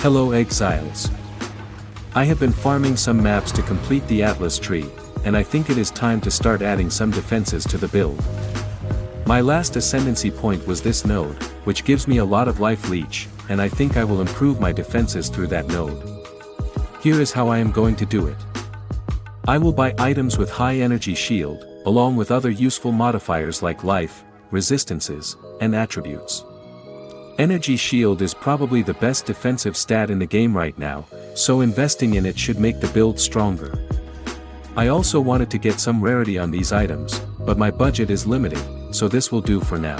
Hello Exiles. I have been farming some maps to complete the Atlas tree, and I think it is time to start adding some defenses to the build. My last ascendancy point was this node, which gives me a lot of life leech, and I think I will improve my defenses through that node. Here is how I am going to do it. I will buy items with high energy shield, along with other useful modifiers like life, resistances, and attributes. Energy shield is probably the best defensive stat in the game right now, so investing in it should make the build stronger. I also wanted to get some rarity on these items, but my budget is limited, so this will do for now.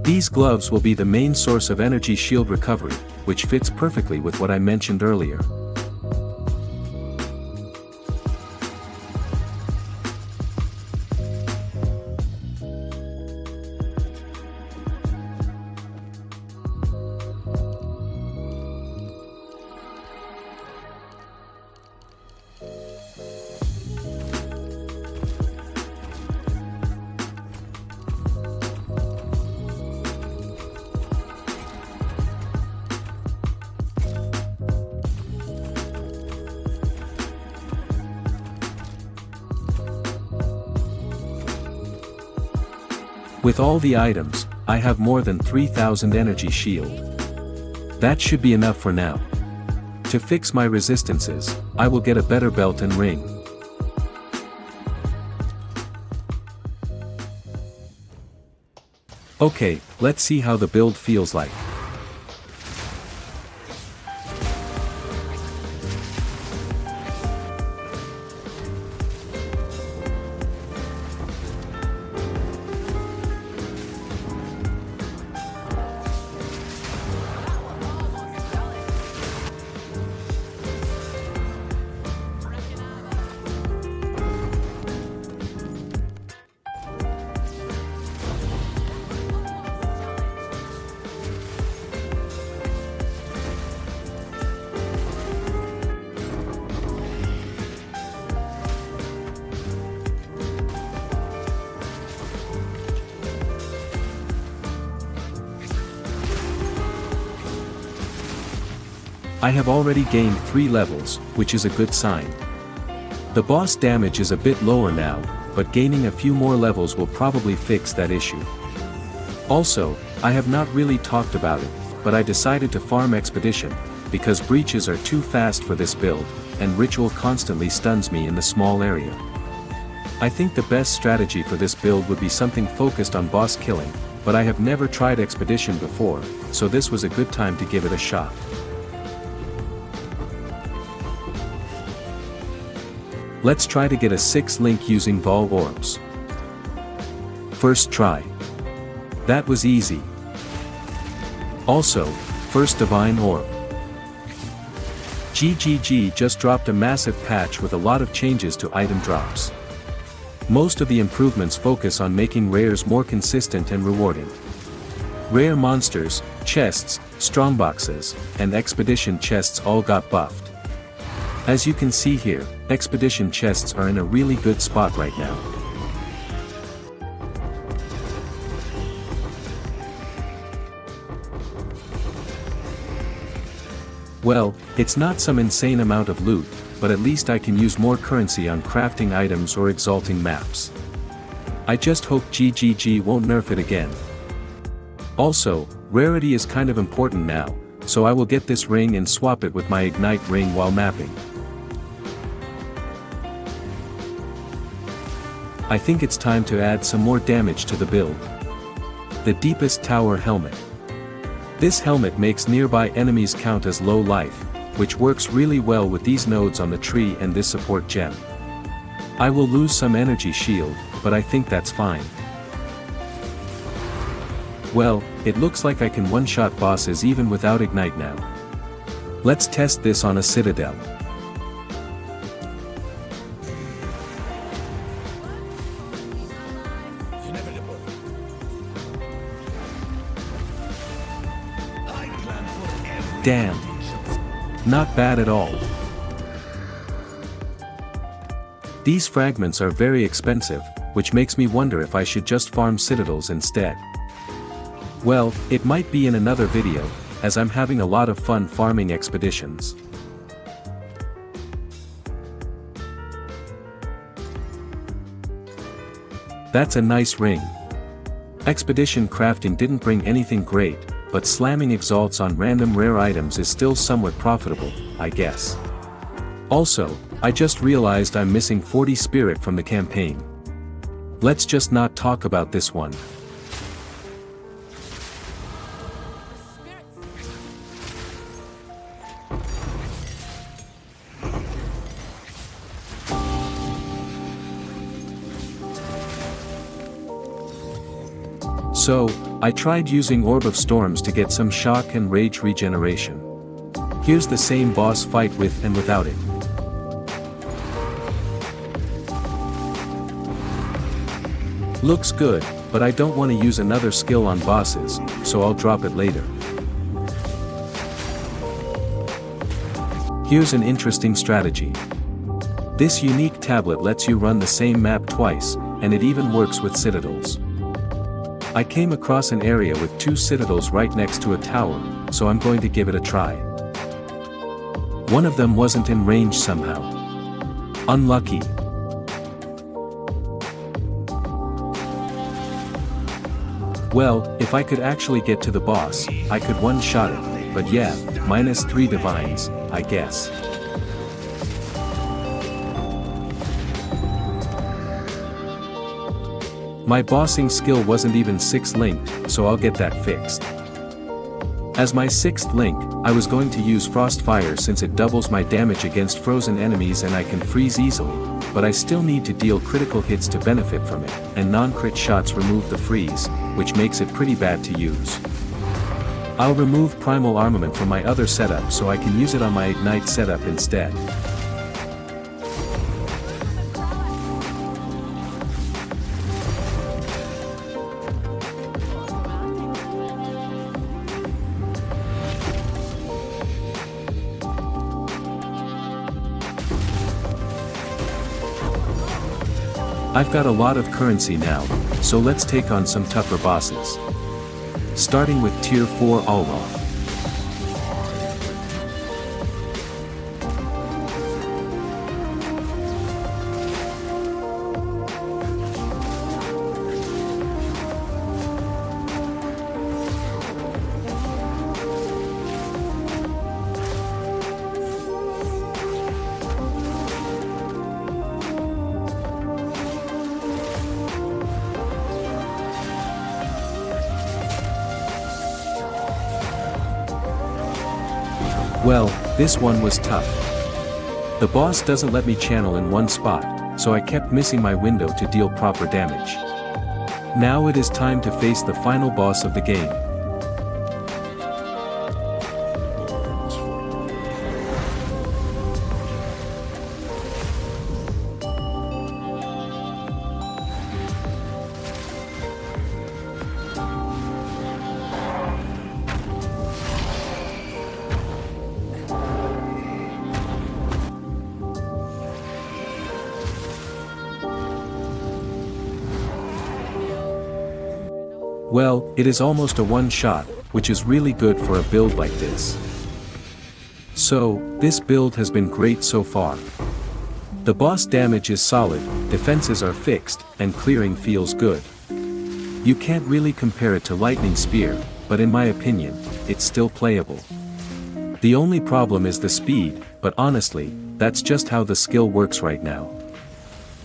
These gloves will be the main source of energy shield recovery, which fits perfectly with what I mentioned earlier. With all the items, I have more than 3000 energy shield. That should be enough for now. To fix my resistances, I will get a better belt and ring. Okay, let's see how the build feels like. I have already gained 3 levels, which is a good sign. The boss damage is a bit lower now, but gaining a few more levels will probably fix that issue. Also, I have not really talked about it, but I decided to farm Expedition, because breaches are too fast for this build, and Ritual constantly stuns me in the small area. I think the best strategy for this build would be something focused on boss killing, but I have never tried Expedition before, so this was a good time to give it a shot. Let's try to get a 6 link using Vol Orbs. First try. That was easy. Also, first Divine Orb. GGG just dropped a massive patch with a lot of changes to item drops. Most of the improvements focus on making rares more consistent and rewarding. Rare monsters, chests, strongboxes, and expedition chests all got buffed. As you can see here, expedition chests are in a really good spot right now. Well, it's not some insane amount of loot, but at least I can use more currency on crafting items or exalting maps. I just hope GGG won't nerf it again. Also, rarity is kind of important now, so I will get this ring and swap it with my Ignite ring while mapping. I think it's time to add some more damage to the build. The Deepest Tower Helmet. This helmet makes nearby enemies count as low life, which works really well with these nodes on the tree and this support gem. I will lose some energy shield, but I think that's fine. Well, it looks like I can one-shot bosses even without Ignite now. Let's test this on a Citadel. Damn. Not bad at all. These fragments are very expensive, which makes me wonder if I should just farm Citadels instead. Well, it might be in another video, as I'm having a lot of fun farming expeditions. That's a nice ring. Expedition crafting didn't bring anything great, but slamming exalts on random rare items is still somewhat profitable, I guess. Also, I just realized I'm missing 40 spirit from the campaign. Let's just not talk about this one. So, I tried using Orb of Storms to get some shock and rage regeneration. Here's the same boss fight with and without it. Looks good, but I don't want to use another skill on bosses, so I'll drop it later. Here's an interesting strategy. This unique tablet lets you run the same map twice, and it even works with Citadels. I came across an area with 2 Citadels right next to a tower, so I'm going to give it a try. One of them wasn't in range somehow. Unlucky. Well, if I could actually get to the boss, I could one-shot it, but yeah, -3 divines, I guess. My bossing skill wasn't even 6 linked, so I'll get that fixed. As my 6th link, I was going to use Frostfire since it doubles my damage against frozen enemies and I can freeze easily, but I still need to deal critical hits to benefit from it, and non-crit shots remove the freeze, which makes it pretty bad to use. I'll remove Primal Armament from my other setup so I can use it on my Ignite setup instead. I've got a lot of currency now, so let's take on some tougher bosses. Starting with Tier 4 Olaf. Well, this one was tough. The boss doesn't let me channel in one spot, so I kept missing my window to deal proper damage. Now it is time to face the final boss of the game. Well, it is almost a one-shot, which is really good for a build like this. So, this build has been great so far. The boss damage is solid, defenses are fixed, and clearing feels good. You can't really compare it to Lightning Spear, but in my opinion, it's still playable. The only problem is the speed, but honestly, that's just how the skill works right now.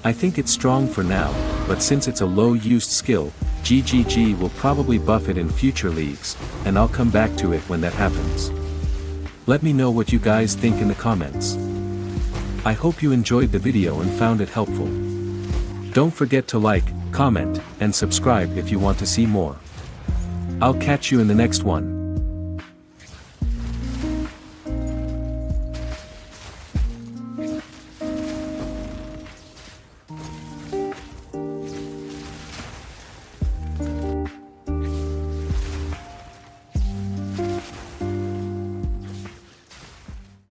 I think it's strong for now, but since it's a low-used skill, GGG will probably buff it in future leagues, and I'll come back to it when that happens. Let me know what you guys think in the comments. I hope you enjoyed the video and found it helpful. Don't forget to like, comment, and subscribe if you want to see more. I'll catch you in the next one.